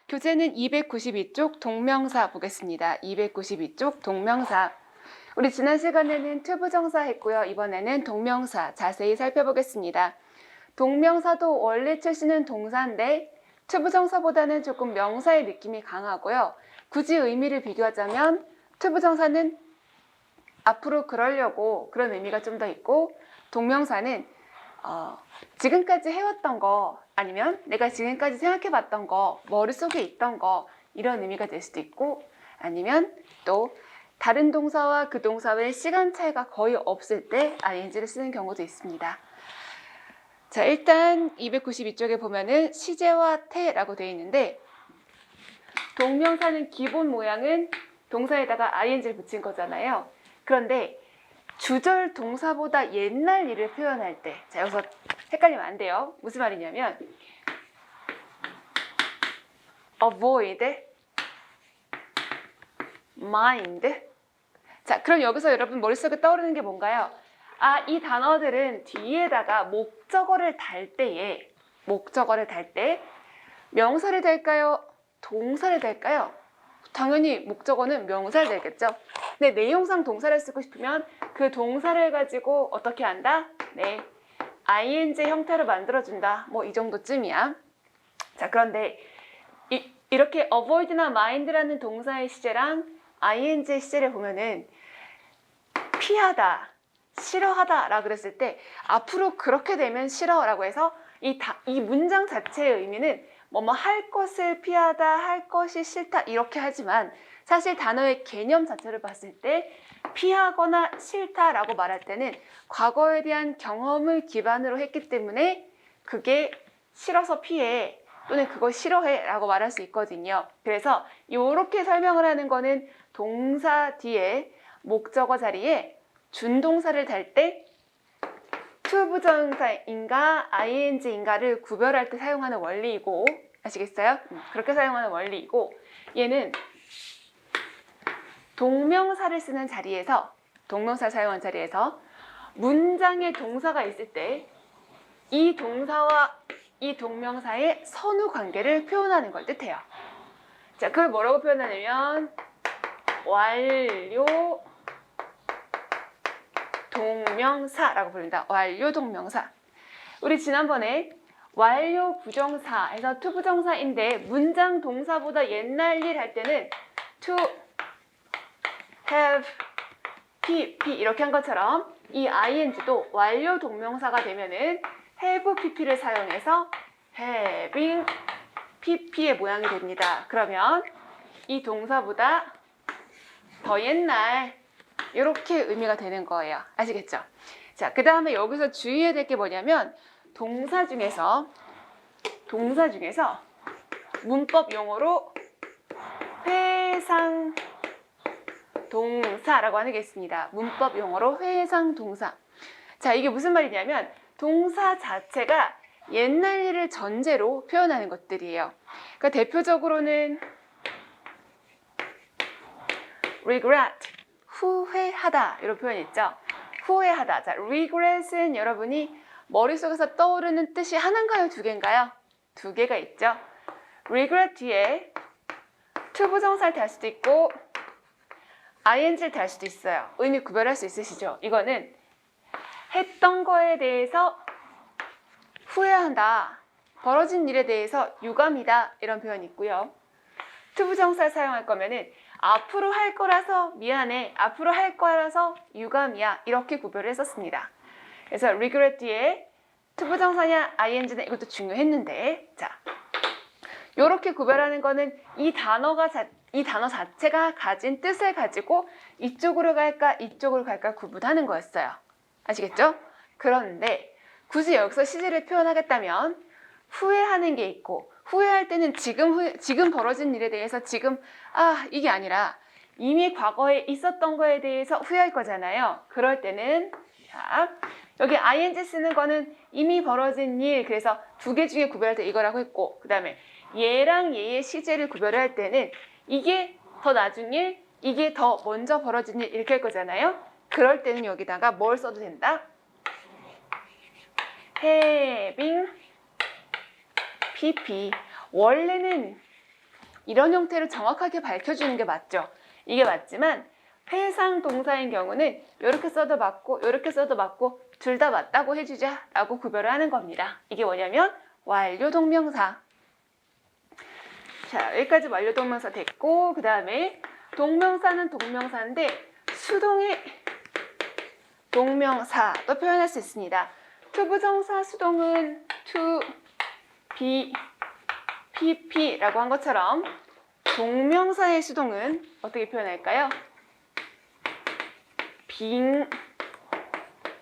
교재는 292쪽 동명사 보겠습니다. 292쪽 동명사. 우리 지난 시간에는 투부정사 했고요. 이번에는 동명사 자세히 살펴보겠습니다. 동명사도 원래 출시는 동사인데 투부정사보다는 조금 명사의 느낌이 강하고요. 굳이 의미를 비교하자면 투부정사는 앞으로 그러려고 그런 의미가 좀 더 있고, 동명사는 지금까지 해왔던 거 아니면 내가 지금까지 생각해봤던 거, 머릿속에 있던 거, 이런 의미가 될 수도 있고, 아니면 또 다른 동사와 그 동사의 시간 차이가 거의 없을 때 ing를 쓰는 경우도 있습니다. 자, 일단 292쪽에 보면은 시제와 태라고 되어 있는데, 동명사는 기본 모양은 동사에다가 ing를 붙인 거잖아요. 그런데 주절 동사보다 옛날 일을 표현할 때, 자, 여기서 헷갈리면 안 돼요. 무슨 말이냐면 avoid, mind. 자, 그럼 여기서 여러분 머릿속에 떠오르는 게 뭔가요? 아, 이 단어들은 뒤에다가 목적어를 달 때에, 목적어를 달 때 명사를 달까요? 동사를 달까요? 당연히 목적어는 명사를 달겠죠. 근데 내용상 동사를 쓰고 싶으면 그 동사를 가지고 어떻게 한다? 네, ing 형태로 만들어준다. 뭐 이 정도쯤이야. 자, 그런데 이렇게 avoid나 mind라는 동사의 시제랑 ing의 시제를 보면은 피하다, 싫어하다 라고 그랬을 때 앞으로 그렇게 되면 싫어라고 해서 이 문장 자체의 의미는 뭐뭐 할 것을 피하다, 할 것이 싫다 이렇게 하지만, 사실 단어의 개념 자체를 봤을 때 피하거나 싫다라고 말할 때는 과거에 대한 경험을 기반으로 했기 때문에 그게 싫어서 피해 또는 그거 싫어해 라고 말할 수 있거든요. 그래서 이렇게 설명을 하는 거는 동사 뒤에 목적어 자리에 준동사를 달 때 투부정사인가 ing인가를 구별할 때 사용하는 원리이고, 아시겠어요? 그렇게 사용하는 원리이고, 얘는 동명사를 쓰는 자리에서, 동명사 사용한 자리에서 문장에 동사가 있을 때 이 동사와 이 동명사의 선후 관계를 표현하는 걸 뜻해요. 자, 그걸 뭐라고 표현하냐면 완료 동명사라고 부릅니다. 완료 동명사. 우리 지난번에 완료 부정사에서 투부정사인데 문장 동사보다 옛날 일 할 때는 to have pp 이렇게 한 것처럼 이 ing도 완료 동명사가 되면은 have pp를 사용해서 having pp의 모양이 됩니다. 그러면 이 동사보다 더 옛날, 이렇게 의미가 되는 거예요. 아시겠죠? 자, 그 다음에 여기서 주의해야 될 게 뭐냐면 동사 중에서 문법 용어로 회상 동사라고 하는 게 있습니다. 문법 용어로 회상 동사. 자, 이게 무슨 말이냐면 동사 자체가 옛날 일을 전제로 표현하는 것들이에요. 그러니까 대표적으로는 regret, 후회하다 이런 표현이 있죠. 후회하다. 자, regret은 여러분이 머릿속에서 떠오르는 뜻이 하나인가요? 두 개인가요? 두 개가 있죠. regret 뒤에 투부정사를 달 수도 있고 ing를 달 수도 있어요. 의미 구별할 수 있으시죠? 이거는 했던 거에 대해서 후회한다, 벌어진 일에 대해서 유감이다 이런 표현이 있고요. 투부정사를 사용할 거면은 앞으로 할 거라서 미안해, 앞으로 할 거라서 유감이야 이렇게 구별을 했었습니다. 그래서 regret 뒤에 투부정사냐 ing는 이것도 중요했는데, 자, 이렇게 구별하는 거는 이 단어 자체가 가진 뜻을 가지고 이쪽으로 갈까 이쪽으로 갈까 구분하는 거였어요. 아시겠죠? 그런데 굳이 여기서 시제를 표현하겠다면 후회하는 게 있고, 후회할 때는 지금 벌어진 일에 대해서 이게 아니라 이미 과거에 있었던 거에 대해서 후회할 거잖아요. 그럴 때는, 자, 여기 ing 쓰는 거는 이미 벌어진 일, 그래서 두 개 중에 구별할 때 이거라고 했고, 그 다음에 얘랑 얘의 시제를 구별할 때는 이게 더 나중 일, 이게 더 먼저 벌어진 일 이렇게 할 거잖아요. 그럴 때는 여기다가 뭘 써도 된다? having pp. 원래는 이런 형태로 정확하게 밝혀주는 게 맞죠. 이게 맞지만 회상 동사인 경우는 이렇게 써도 맞고 이렇게 써도 맞고 둘 다 맞다고 해주자 라고 구별을 하는 겁니다. 이게 뭐냐면 완료 동명사. 자, 여기까지 완료 동명사 됐고 그 다음에 동명사는 동명사인데 수동의 동명사도 표현할 수 있습니다. 투부정사 수동은 to, be, pp라고 한 것처럼 동명사의 수동은 어떻게 표현할까요? being,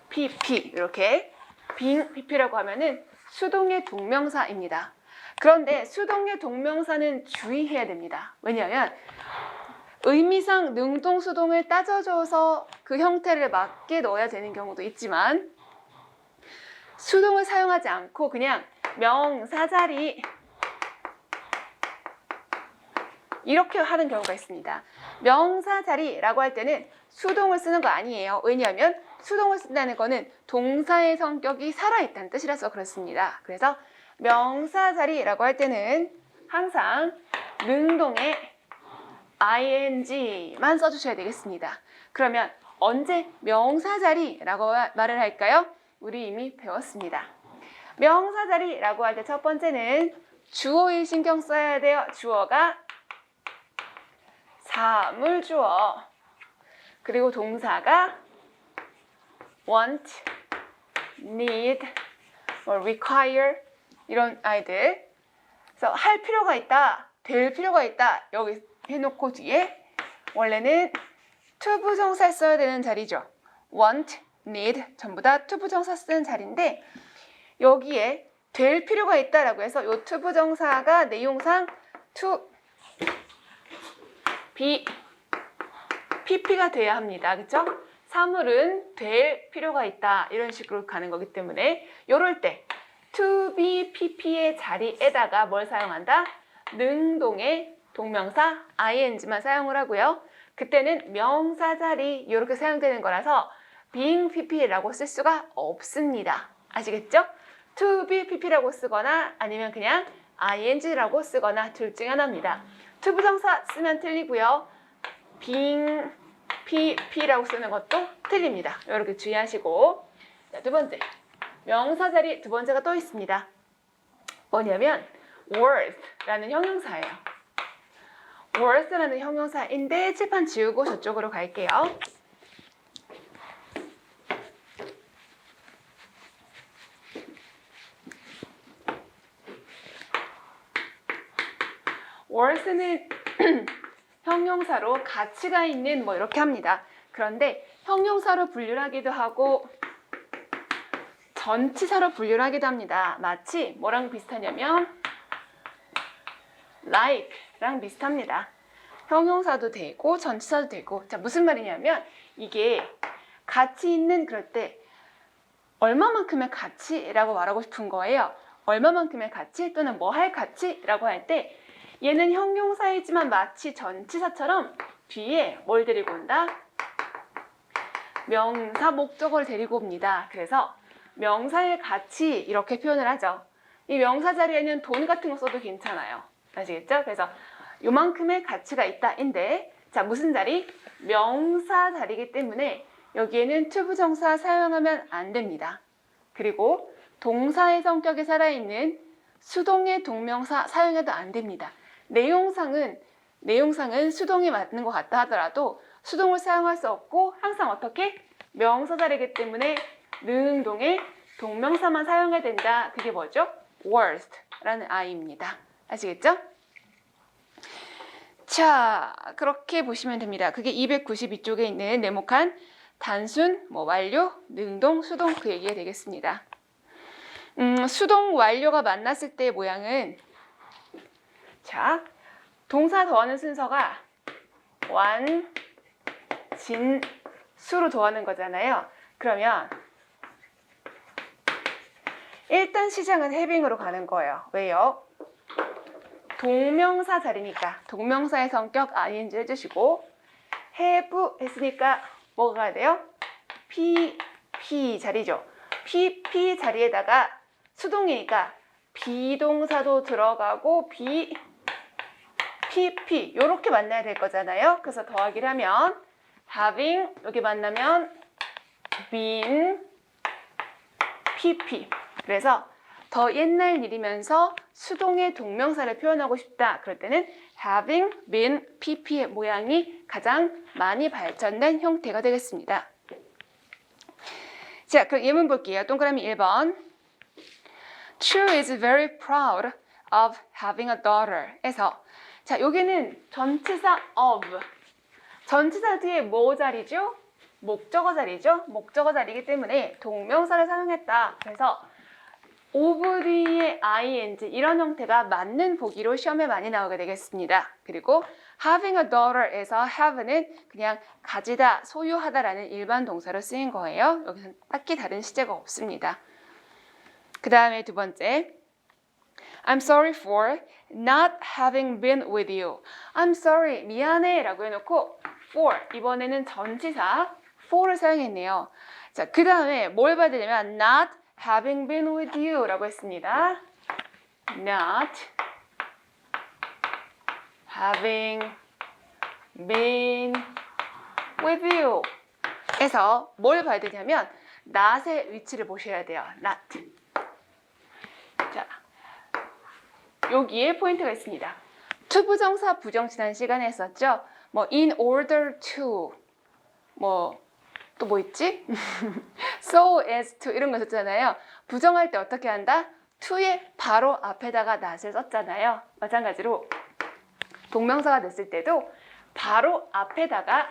pp 이렇게 being, pp라고 하면은 수동의 동명사입니다. 그런데 수동의 동명사는 주의해야 됩니다. 왜냐하면 의미상 능동수동을 따져줘서 그 형태를 맞게 넣어야 되는 경우도 있지만 수동을 사용하지 않고 그냥 명사 자리 이렇게 하는 경우가 있습니다. 명사 자리라고 할 때는 수동을 쓰는 거 아니에요. 왜냐하면 수동을 쓴다는 거는 동사의 성격이 살아있다는 뜻이라서 그렇습니다. 그래서 명사 자리라고 할 때는 항상 능동의 ing만 써주셔야 되겠습니다. 그러면 언제 명사 자리라고 말을 할까요? 우리 이미 배웠습니다. 명사 자리라고 할 때 첫 번째는 주어에 신경 써야 돼요. 주어가 사물주어, 그리고 동사가 want, need, require 이런 아이들. 그래서 할 필요가 있다, 될 필요가 있다 여기 해놓고 뒤에 원래는 투부정사 써야 되는 자리죠. want, need 전부 다 투부정사 쓰는 자리인데 여기에 될 필요가 있다라고 해서 이 투부정사가 내용상 to, be, pp가 돼야 합니다. 그렇죠? 사물은 될 필요가 있다 이런 식으로 가는 거기 때문에 이럴 때 to be pp의 자리에다가 뭘 사용한다? 능동의 동명사 ing만 사용을 하고요. 그때는 명사 자리 이렇게 사용되는 거라서 being pp라고 쓸 수가 없습니다. 아시겠죠? to be pp라고 쓰거나 아니면 그냥 ing라고 쓰거나 둘 중 하나입니다. 투부정사 쓰면 틀리고요. being pp라고 쓰는 것도 틀립니다. 이렇게 주의하시고. 자, 두 번째 명사 자리 두 번째가 또 있습니다. 뭐냐면 worth라는 형용사예요. worth라는 형용사인데 칠판 지우고 저쪽으로 갈게요. worth는 형용사로 가치가 있는 뭐 이렇게 합니다. 그런데 형용사로 분류를 하기도 하고 전치사로 분류를 하기도 합니다. 마치 뭐랑 비슷하냐면 like랑 비슷합니다. 형용사도 되고 전치사도 되고. 자, 무슨 말이냐면 이게 가치 있는 그럴 때 얼마만큼의 가치라고 말하고 싶은 거예요. 얼마만큼의 가치 또는 뭐 할 가치라고 할 때 얘는 형용사이지만 마치 전치사처럼 뒤에 뭘 데리고 온다? 명사 목적어를 데리고 옵니다. 그래서 명사의 가치 이렇게 표현을 하죠. 이 명사 자리에는 돈 같은 거 써도 괜찮아요. 아시겠죠? 그래서 요만큼의 가치가 있다인데 자, 무슨 자리? 명사 자리이기 때문에 여기에는 투부정사 사용하면 안 됩니다. 그리고 동사의 성격이 살아있는 수동의 동명사 사용해도 안 됩니다. 내용상은 수동이 맞는 것 같다 하더라도 수동을 사용할 수 없고 항상 어떻게? 명사 자리이기 때문에 능동의 동명사만 사용해야 된다. 그게 뭐죠? worth라는 아이입니다. 아시겠죠? 자, 그렇게 보시면 됩니다. 그게 292쪽에 있는 네모칸 단순, 완료, 능동, 수동 그 얘기가 되겠습니다. 수동, 완료가 만났을 때의 모양은 자, 동사 더하는 순서가 완, 진, 수로 더하는 거잖아요. 그러면 일단 시작은 해빙으로 가는 거예요. 왜요? 동명사 자리니까 동명사의 성격 ing 해주시고 have 했으니까 뭐가 가야 돼요? pp 자리죠. pp 자리에다가 수동이니까 비동사도 들어가고 PP 이렇게 만나야 될 거잖아요. 그래서 더하기를 하면 having 여기 만나면 been PP. 그래서 더 옛날 일이면서 수동의 동명사를 표현하고 싶다. 그럴 때는 having been PP의 모양이 가장 많이 발전된 형태가 되겠습니다. 자, 그럼 예문 볼게요. 동그라미 1번. True is very proud of having a daughter. 에서 자, 여기는 전치사 of. 전치사 뒤에 뭐 자리죠? 목적어 자리죠? 목적어 자리이기 때문에 동명사를 사용했다. 그래서 of 뒤에 ing 이런 형태가 맞는 보기로 시험에 많이 나오게 되겠습니다. 그리고 having a daughter에서 have는 그냥 가지다, 소유하다라는 일반 동사로 쓰인 거예요. 여기서는 딱히 다른 시제가 없습니다. 그 다음에 두 번째. I'm sorry for not having been with you. I'm sorry, 미안해 라고 해놓고 for, 이번에는 전치사 for를 사용했네요. 자, 그 다음에 뭘 봐야 되냐면 not having been with you 라고 했습니다. Not having been with you 에서 뭘 봐야 되냐면 not의 위치를 보셔야 돼요. not. 자, 여기에 포인트가 있습니다. to 부정사 부정 지난 시간에 했었죠. 뭐 in order to 또 뭐 있지? so as to 이런 거 썼잖아요. 부정할 때 어떻게 한다? to의 바로 앞에다가 not을 썼잖아요. 마찬가지로 동명사가 됐을 때도 바로 앞에다가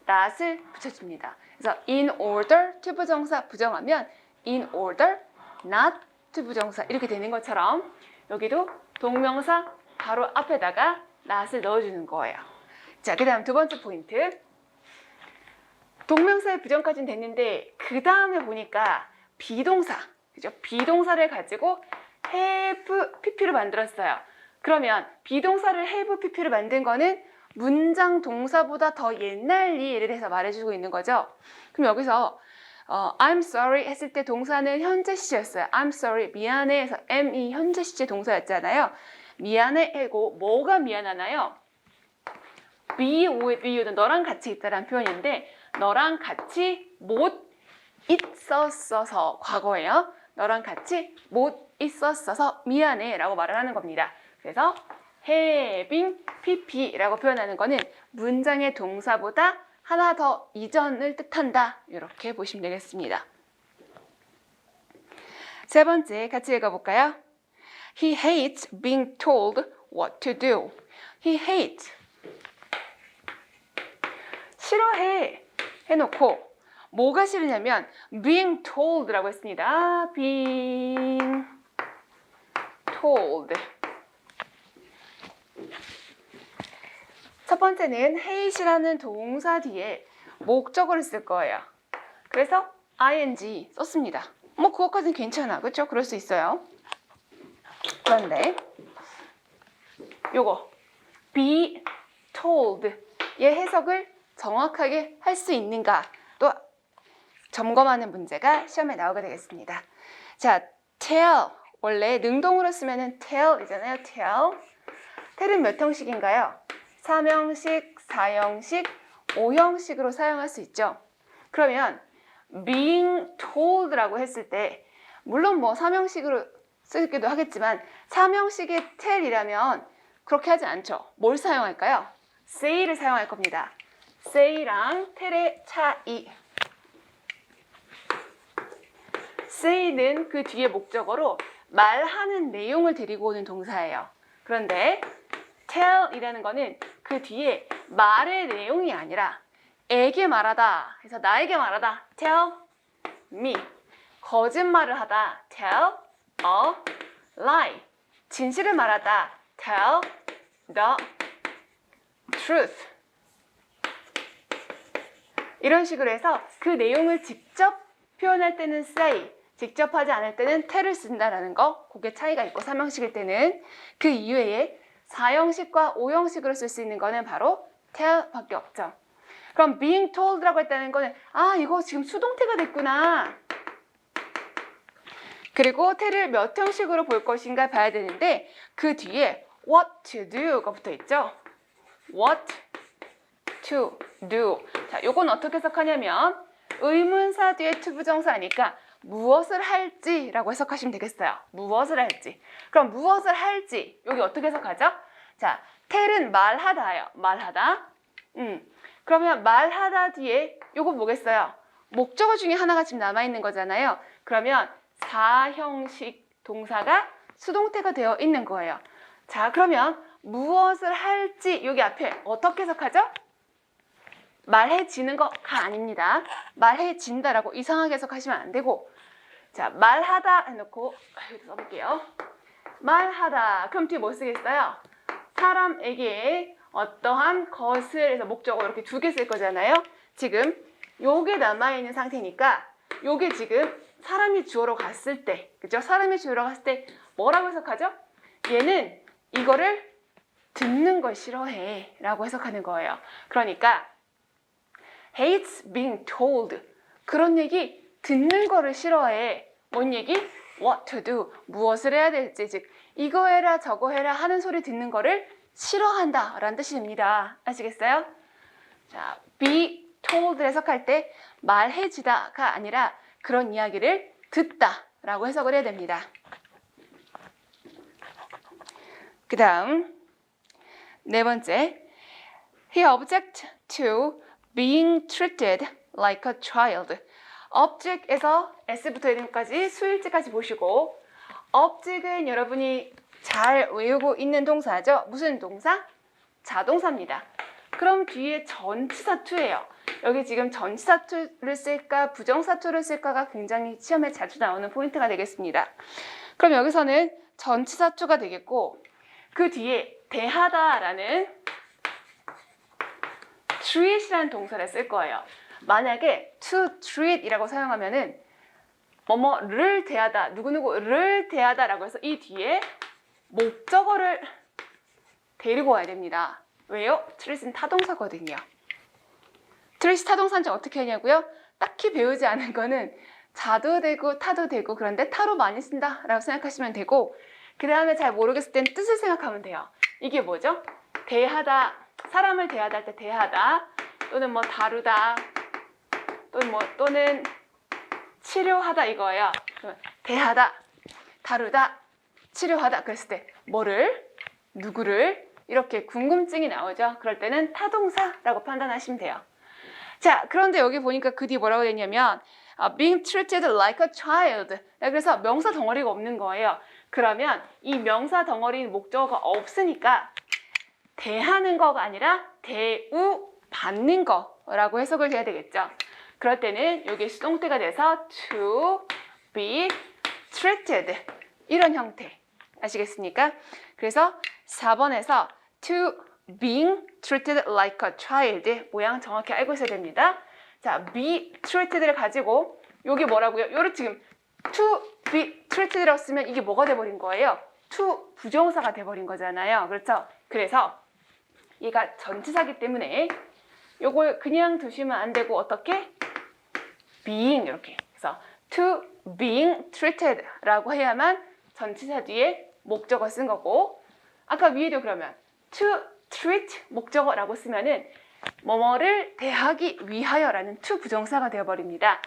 not을 붙여줍니다. 그래서 in order to 부정사 부정하면 in order not to 부정사 이렇게 되는 것처럼 여기도 동명사 바로 앞에다가 not을 넣어주는 거예요. 자, 그 다음 두 번째 포인트. 동명사의 부정까지는 됐는데 그 다음에 보니까 비동사, 그죠? 비동사를 가지고 have pp를 만들었어요. 그러면 비동사를 have pp를 만든 거는 문장 동사보다 더 옛날 일에 대해서 말해주고 있는 거죠. 그럼 여기서 I'm sorry 했을 때 동사는 현재 시제였어요. I'm sorry, 미안해 해서 am이 현재 시제 동사였잖아요. 미안해 하고 뭐가 미안하나요? be with you는 너랑 같이 있다라는 표현인데 너랑 같이 못 있었어서 과거예요. 너랑 같이 못 있었어서 미안해 라고 말을 하는 겁니다. 그래서 having pp라고 표현하는 거는 문장의 동사보다 하나 더 이전을 뜻한다. 이렇게 보시면 되겠습니다. 세 번째 같이 읽어볼까요? He hates being told what to do. He hates. 싫어해 해놓고 뭐가 싫으냐면 being told라고 했습니다. being told. 첫 번째는 hate이라는 동사 뒤에 목적어를 쓸 거예요. 그래서 ing 썼습니다. 뭐 그것까지는 괜찮아. 그렇죠? 그럴 수 있어요. 그런데 요거 be told의 해석을 정확하게 할 수 있는가 또 점검하는 문제가 시험에 나오게 되겠습니다. 자, tell 원래 능동으로 쓰면은 tell이잖아요. tell은 몇 형식인가요? 3형식, 4형식, 5형식으로 사용할 수 있죠. 그러면 being told라고 했을 때 물론 뭐 3형식으로 쓰기도 하겠지만 3형식의 tell이라면 그렇게 하진 않죠. 뭘 사용할까요? say를 사용할 겁니다. say랑 tell의 차이. say는 그 뒤에 목적어로 말하는 내용을 데리고 오는 동사예요. 그런데 tell이라는 거는 그 뒤에 말의 내용이 아니라 에게 말하다 해서 나에게 말하다 tell me. 거짓말을 하다 tell a lie. 진실을 말하다 tell the truth. 이런 식으로 해서 그 내용을 직접 표현할 때는 say, 직접 하지 않을 때는 tell을 쓴다라는 거, 그게 차이가 있고 3형식일 때는 그 이외에 4형식과 5형식으로 쓸 수 있는 거는 바로 tell밖에 없죠. 그럼 being told라고 했다는 거는 아 이거 지금 수동태가 됐구나. 그리고 tell을 몇 형식으로 볼 것인가 봐야 되는데 그 뒤에 what to do가 붙어 있죠. what to do. 자, 요건 어떻게 해석하냐면 의문사 뒤에 to 부정사니까 무엇을 할지라고 해석하시면 되겠어요. 무엇을 할지. 그럼 무엇을 할지 여기 어떻게 해석하죠? 자, tell은 말하다예요. 말하다. 그러면 말하다 뒤에 요거 뭐겠어요? 목적어 중에 하나가 지금 남아있는 거잖아요. 그러면 사형식 동사가 수동태가 되어 있는 거예요. 자, 그러면 무엇을 할지 여기 앞에 어떻게 해석하죠? 말해지는 거가 아닙니다. 말해진다라고 이상하게 해석하시면 안 되고, 자, 말하다 해놓고 여기 써볼게요. 말하다. 그럼 뒤에 뭐 쓰겠어요? 사람에게 어떠한 것을 해서 목적어 이렇게 두 개 쓸 거잖아요. 지금 요게 남아있는 상태니까 요게 지금 사람이 주어로 갔을 때, 그죠? 사람이 주어로 갔을 때 뭐라고 해석하죠? 얘는 이거를 듣는 걸 싫어해 라고 해석하는 거예요. 그러니까 hates being told. 그런 얘기 듣는 거를 싫어해. 뭔 얘기? what to do. 무엇을 해야 될지, 즉 이거 해라 저거 해라 하는 소리 듣는 거를 싫어한다 라는 뜻이 됩니다. 아시겠어요? 자, be told 해석할 때 말해지다가 아니라 그런 이야기를 듣다 라고 해석을 해야 됩니다. 그 다음 네 번째, he objects to being treated like a child. object에서 s부터 이름까지 수일제까지 보시고, object은 여러분이 잘 외우고 있는 동사죠. 무슨 동사? 자동사입니다. 그럼 뒤에 전치사 to예요. 여기 지금 전치사 to를 쓸까 부정사 to를 쓸까가 굉장히 시험에 자주 나오는 포인트가 되겠습니다. 그럼 여기서는 전치사 to가 되겠고, 그 뒤에 대하다라는 treat이라는 동사를 쓸 거예요. 만약에 to treat 이라고 사용하면은 뭐뭐를 대하다, 누구누구를 대하다라고 해서 이 뒤에 목적어를 데리고 와야 됩니다. 왜요? treat은 타동사거든요. treat 타동사인지 어떻게 하냐고요? 딱히 배우지 않은 거는 자도 되고 타도 되고, 그런데 타로 많이 쓴다라고 생각하시면 되고, 그 다음에 잘 모르겠을 땐 뜻을 생각하면 돼요. 이게 뭐죠? 대하다, 사람을 대하다 할 때 대하다, 또는 뭐 다루다, 또는 치료하다 이거예요. 대하다, 다루다, 치료하다 그랬을 때 뭐를, 누구를 이렇게 궁금증이 나오죠. 그럴 때는 타동사라고 판단하시면 돼요. 자, 그런데 여기 보니까 그 뒤에 뭐라고 되냐면 being treated like a child. 그래서 명사 덩어리가 없는 거예요. 그러면 이 명사 덩어리는 목적어가 없으니까 대하는 거가 아니라 대우받는 거라고 해석을 해야 되겠죠. 그럴 때는 여기 수동태가 돼서 to be treated 이런 형태. 아시겠습니까? 그래서 4번에서 to being treated like a child 모양 정확히 알고 있어야 됩니다. 자, be treated를 가지고 여기 뭐라고요? 요를 지금 to be treated라고 쓰면 이게 뭐가 돼버린 거예요? to 부정사가 돼버린 거잖아요. 그렇죠? 그래서 얘가 전치사기 때문에 요걸 그냥 두시면 안 되고 어떻게? being 이렇게. 그래서 to being treated 라고 해야만 전치사 뒤에 목적어 쓴 거고, 아까 위에도 그러면 to treat 목적어라고 쓰면은 뭐뭐를 대하기 위하여라는 to 부정사가 되어버립니다.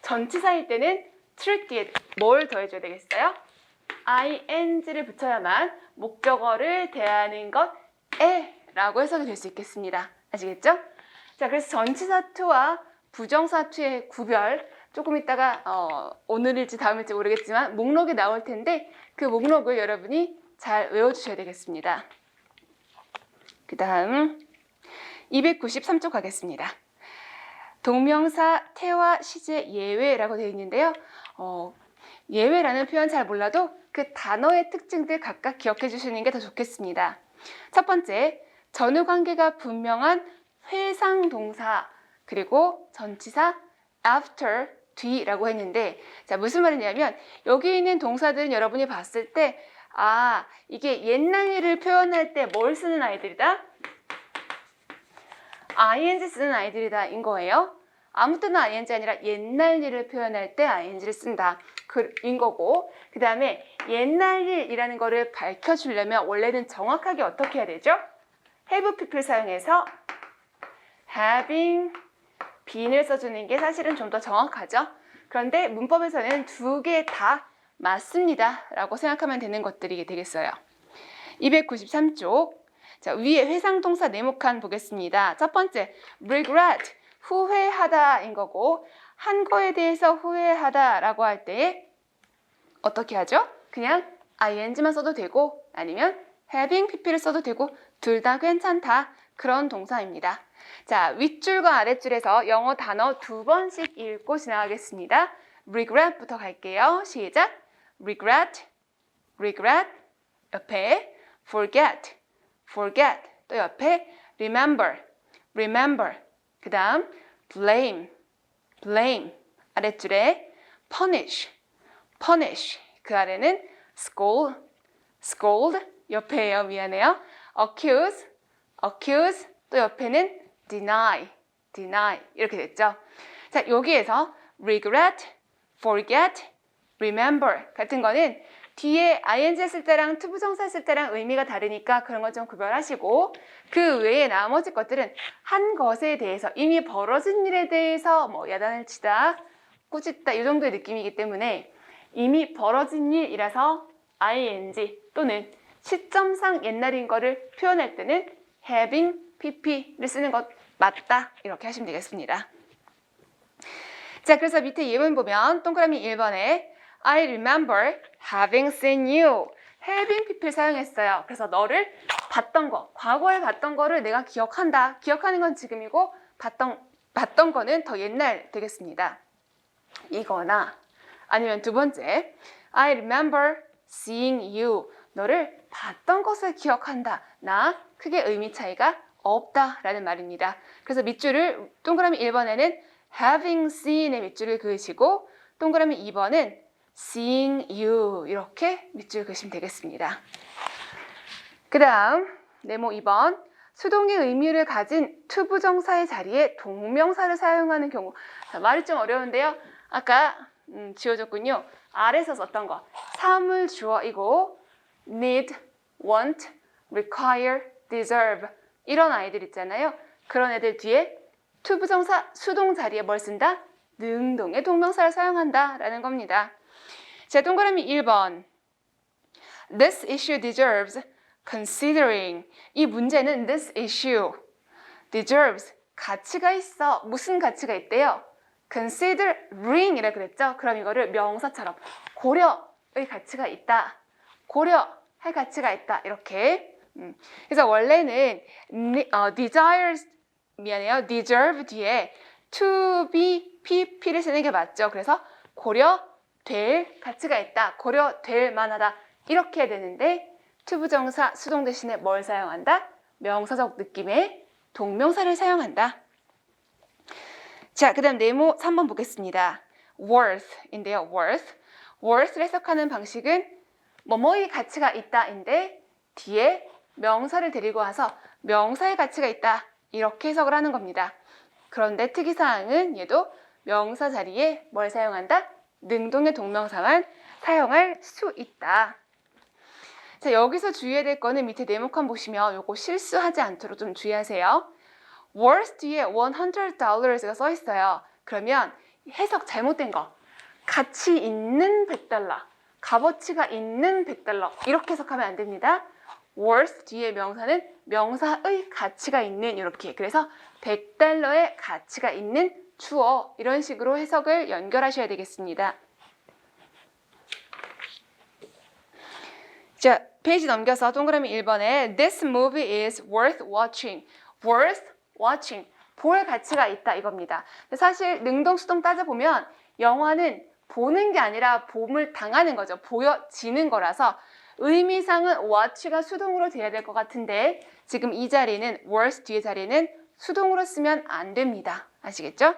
전치사일 때는 treat 뒤에 뭘 더해줘야 되겠어요? ing를 붙여야만 목적어를 대하는 것에 라고 해석이 될 수 있겠습니다. 아시겠죠? 자, 그래서 전치사 to와 부정사 to의 구별 조금 이따가 오늘일지 다음일지 모르겠지만 목록이 나올 텐데 그 목록을 여러분이 잘 외워주셔야 되겠습니다. 그 다음 293쪽 가겠습니다. 동명사 태와 시제 예외라고 되어 있는데요. 예외라는 표현 잘 몰라도 그 단어의 특징들 각각 기억해 주시는 게 더 좋겠습니다. 첫 번째, 전후 관계가 분명한 회상 동사, 그리고 전치사 after, 뒤라고 했는데, 자, 무슨 말이냐면 여기 있는 동사들은 여러분이 봤을 때 이게 옛날 일을 표현할 때 뭘 쓰는 아이들이다? ing 쓰는 아이들이다 인 거예요. 아무 때나 ing 아니라 옛날 일을 표현할 때 ing를 쓴다. 인 거고, 그 다음에 옛날 일이라는 거를 밝혀주려면 원래는 정확하게 어떻게 해야 되죠? have people 사용해서 having been을 써주는 게 사실은 좀 더 정확하죠. 그런데 문법에서는 두 개 다 맞습니다 라고 생각하면 되는 것들이 되겠어요. 293쪽. 자, 위에 회상동사 네모칸 보겠습니다. 첫 번째, regret, 후회하다인 거고, 한 거에 대해서 후회하다라고 할 때 어떻게 하죠? 그냥 ing만 써도 되고 아니면 having pp를 써도 되고 둘 다 괜찮다. 그런 동사입니다. 자, 윗줄과 아랫줄에서 영어 단어 두 번씩 읽고 지나가겠습니다. regret부터 갈게요. 시작. regret, regret, 옆에 forget, forget, 또 옆에 remember, remember, 그 다음 blame, blame, 아랫줄에 punish, punish, 그 아래는 scold, scold, 옆에요. 미안해요. accuse, accuse, 또 옆에는 deny, deny 이렇게 됐죠. 자, 여기에서 regret, forget, remember 같은 거는 뒤에 ing 했을 때랑 투부정사 했을 때랑 의미가 다르니까 그런 거 좀 구별하시고, 그 외에 나머지 것들은 한 것에 대해서 이미 벌어진 일에 대해서 뭐 야단을 치다, 꾸짖다 이 정도의 느낌이기 때문에 이미 벌어진 일이라서 ing 또는 시점상 옛날인 거를 표현할 때는 having pp를 쓰는 것 맞다 이렇게 하시면 되겠습니다. 자, 그래서 밑에 예문 보면 동그라미 1번에 I remember having seen you. having pp를 사용했어요. 그래서 너를 봤던 거, 과거에 봤던 거를 내가 기억한다. 기억하는 건 지금이고 봤던 거는 더 옛날 되겠습니다. 이거나 아니면 두 번째 I remember seeing you. 너를 봤던 것을 기억한다. 나 크게 의미 차이가 없다라는 말입니다. 그래서 밑줄을 동그라미 1번에는 having seen의 밑줄을 그으시고 동그라미 2번은 seeing you 이렇게 밑줄 그으시면 되겠습니다. 그 다음 네모 2번 수동의 의미를 가진 투부정사의 자리에 동명사를 사용하는 경우. 자, 말이 좀 어려운데요. 아까 지워졌군요. 아래서 썼던 거 사물 주어이고 need, want, require, deserve 이런 아이들 있잖아요. 그런 애들 뒤에 투부정사 수동 자리에 뭘 쓴다? 능동의 동명사를 사용한다 라는 겁니다. 자, 동그라미 1번 This issue deserves considering. 이 문제는 this issue deserves 가치가 있어. 무슨 가치가 있대요? considering 이라 그랬죠? 그럼 이거를 명사처럼 고려의 가치가 있다. 고려할 가치가 있다. 이렇게. 그래서 원래는 desires 미안해요. deserve 뒤에 to be pp를 쓰는 게 맞죠. 그래서 고려될 가치가 있다. 고려될 만하다. 이렇게 해야 되는데 투부정사 수동 대신에 뭘 사용한다? 명사적 느낌의 동명사를 사용한다. 자, 그 다음 네모 3번 보겠습니다. worth인데요. worth를 해석하는 방식은 뭐뭐의 가치가 있다인데 뒤에 명사를 데리고 와서 명사의 가치가 있다. 이렇게 해석을 하는 겁니다. 그런데 특이사항은 얘도 명사 자리에 뭘 사용한다? 능동의 동명사만 사용할 수 있다. 자, 여기서 주의해야 될 거는 밑에 네모칸 보시면 요거 실수하지 않도록 좀 주의하세요. worth 뒤에 $100가 써 있어요. 그러면 해석 잘못된 거. 가치 있는 $100, 값어치가 있는 $100 이렇게 해석하면 안 됩니다. worth 뒤에 명사는 명사의 가치가 있는 이렇게. 그래서 $100의 가치가 있는 주어 이런 식으로 해석을 연결하셔야 되겠습니다. 자, 페이지 넘겨서 동그라미 1번에 This movie is worth watching. worth watching. 볼 가치가 있다 이겁니다. 사실 능동 수동 따져보면 영화는 보는 게 아니라 봄을 당하는 거죠. 보여지는 거라서 의미상은 watch가 수동으로 돼야 될 것 같은데 지금 이 자리는 worth 뒤에 자리는 수동으로 쓰면 안 됩니다. 아시겠죠?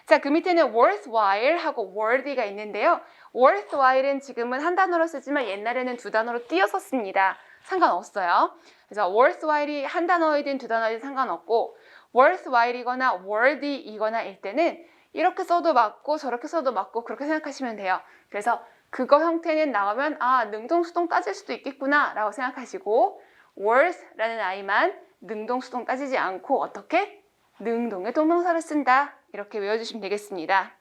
자, 그 밑에는 worthwhile 하고 worthy가 있는데요. worthwhile은 지금은 한 단어로 쓰지만 옛날에는 두 단어로 띄어서 씁니다. 상관없어요. 그래서 worthwhile이 한 단어이든 두 단어이든 상관없고 worthwhile이거나 worthy이거나 일 때는 이렇게 써도 맞고 저렇게 써도 맞고 그렇게 생각하시면 돼요. 그래서 그거 형태는 나오면 아, 능동수동 따질 수도 있겠구나 라고 생각하시고 was라는 아이만 능동수동 따지지 않고 어떻게? 능동의 동명사를 쓴다. 이렇게 외워주시면 되겠습니다.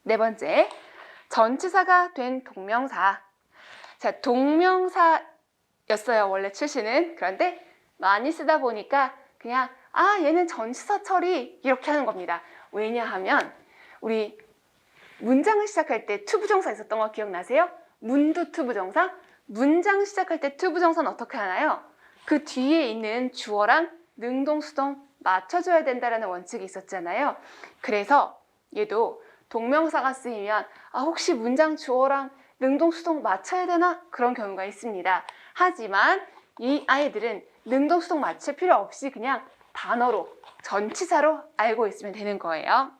네 번째, 전치사가 된 동명사. 자, 동명사였어요. 원래 출시는. 그런데 많이 쓰다 보니까 그냥 아, 얘는 전치사 처리 이렇게 하는 겁니다. 왜냐하면 우리 문장을 시작할 때 투부정사 있었던 거 기억나세요? 문두 투부정사? 문장 시작할 때 투부정사는 어떻게 하나요? 그 뒤에 있는 주어랑 능동수동 맞춰줘야 된다는 원칙이 있었잖아요. 그래서 얘도 동명사가 쓰이면 아, 혹시 문장 주어랑 능동수동 맞춰야 되나? 그런 경우가 있습니다. 하지만 이 아이들은 능동수동 맞출 필요 없이 그냥 단어로, 전치사로 알고 있으면 되는 거예요.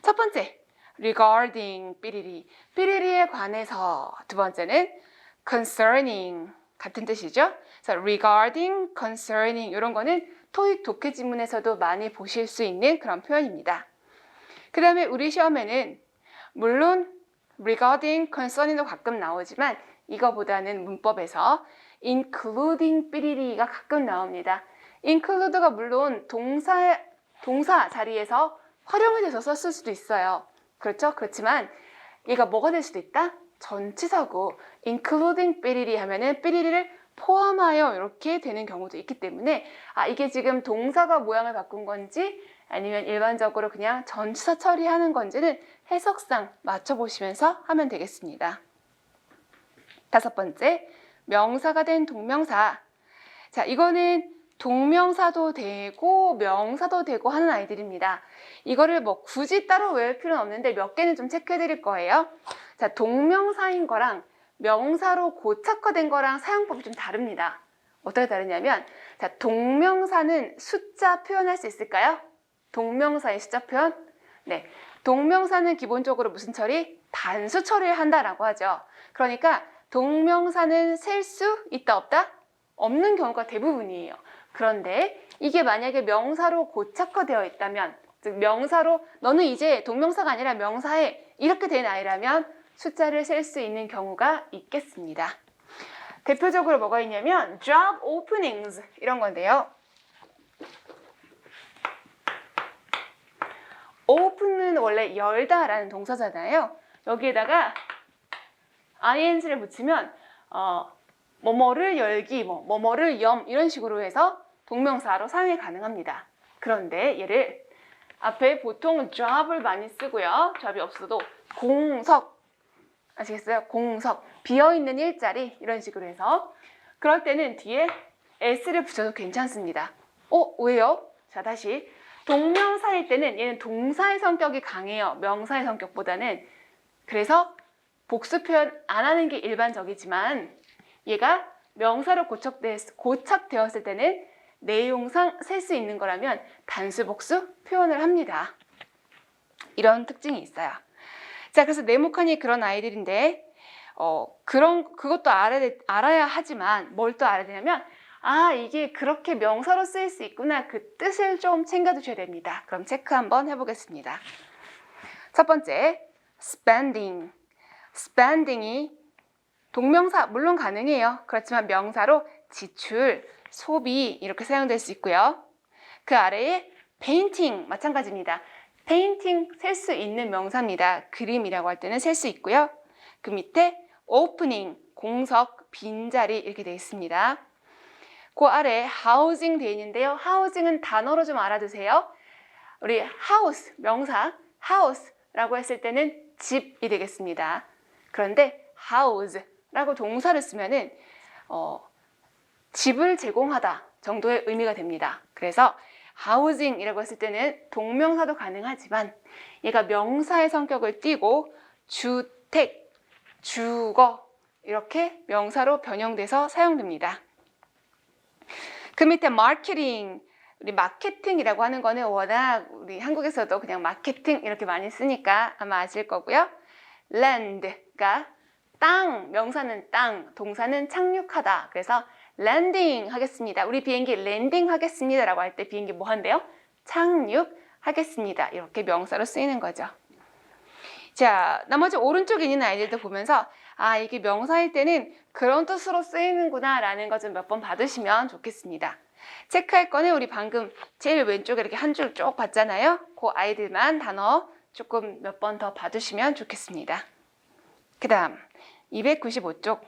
첫 번째, regarding, 삐리리. 삐리리에 관해서. 두 번째는 concerning, 같은 뜻이죠. 그래서 regarding, concerning 이런 거는 토익 독해 지문에서도 많이 보실 수 있는 그런 표현입니다. 그 다음에 우리 시험에는 물론 regarding, concerning도 가끔 나오지만 이거보다는 문법에서 including 삐리리가 가끔 나옵니다. include가 물론 동사 자리에서 활용이 돼서 썼을 수도 있어요. 그렇죠? 그렇지만 얘가 뭐가 될 수도 있다? 전치사고 including 삐리리 하면은 삐리리를 포함하여 이렇게 되는 경우도 있기 때문에 아, 이게 지금 동사가 모양을 바꾼 건지 아니면 일반적으로 그냥 전치사 처리하는 건지는 해석상 맞춰보시면서 하면 되겠습니다. 다섯 번째, 명사가 된 동명사. 자, 이거는 동명사도 되고 명사도 되고 하는 아이들입니다. 이거를 뭐 굳이 따로 외울 필요는 없는데 몇 개는 좀 체크해 드릴 거예요. 자, 동명사인 거랑 명사로 고착화된 거랑 사용법이 좀 다릅니다. 어떻게 다르냐면 자, 동명사는 숫자 표현할 수 있을까요? 동명사의 숫자 표현? 네, 동명사는 기본적으로 무슨 처리? 단수 처리를 한다라고 하죠. 그러니까 동명사는 셀 수 있다 없다? 없는 경우가 대부분이에요. 그런데 이게 만약에 명사로 고착화되어 있다면 즉 명사로 너는 이제 동명사가 아니라 명사에 이렇게 된 아이라면 숫자를 셀 수 있는 경우가 있겠습니다. 대표적으로 뭐가 있냐면 job openings 이런 건데요. open은 원래 열다라는 동사잖아요. 여기에다가 ing를 붙이면 뭐뭐를 열기, 뭐뭐를 염 이런 식으로 해서 동명사로 사용이 가능합니다. 그런데 얘를 앞에 보통 job을 많이 쓰고요. job이 없어도 공석, 아시겠어요? 공석, 비어있는 일자리 이런 식으로 해서 그럴 때는 뒤에 s를 붙여도 괜찮습니다. 왜요? 자, 다시 동명사일 때는 얘는 동사의 성격이 강해요. 명사의 성격보다는. 그래서 복수 표현 안 하는 게 일반적이지만 얘가 명사로 고착되었을 때는 내용상 셀 수 있는 거라면 단수 복수 표현을 합니다. 이런 특징이 있어요. 자, 그래서 네모칸이 그런 아이들인데 그것도 알아야 하지만 뭘 또 알아야 되냐면 아, 이게 그렇게 명사로 쓰일 수 있구나. 그 뜻을 좀 챙겨두셔야 됩니다. 그럼 체크 한번 해보겠습니다. 첫 번째, spending. spending이 동명사 물론 가능해요. 그렇지만 명사로 지출, 소비 이렇게 사용될 수 있고요. 그 아래에 painting 마찬가지입니다. painting 셀 수 있는 명사입니다. 그림이라고 할 때는 셀 수 있고요. 그 밑에 opening, 공석, 빈자리 이렇게 되어 있습니다. 그 아래 housing 되어 있는데요. housing은 단어로 좀 알아두세요. 우리 house, 명사 house라고 했을 때는 집이 되겠습니다. 그런데 house라고 동사를 쓰면은 집을 제공하다 정도의 의미가 됩니다. 그래서 housing이라고 했을 때는 동명사도 가능하지만 얘가 명사의 성격을 띠고 주택, 주거 이렇게 명사로 변형돼서 사용됩니다. 그 밑에 marketing, 우리 마케팅이라고 하는 거는 워낙 우리 한국에서도 그냥 마케팅 이렇게 많이 쓰니까 아마 아실 거고요. land가 땅, 명사는 땅, 동사는 착륙하다. 그래서 landing 하겠습니다. 우리 비행기 랜딩 하겠습니다 라고 할 때 비행기 뭐 한대요? 착륙 하겠습니다. 이렇게 명사로 쓰이는 거죠. 자, 나머지 오른쪽에 있는 아이들도 보면서 이게 명사일 때는 그런 뜻으로 쓰이는구나 라는 거 좀 몇 번 받으시면 좋겠습니다. 체크할 거는 우리 방금 제일 왼쪽에 이렇게 한 줄 쭉 봤잖아요. 그 아이들만 단어 조금 몇 번 더 봐주시면 좋겠습니다. 그 다음 295쪽.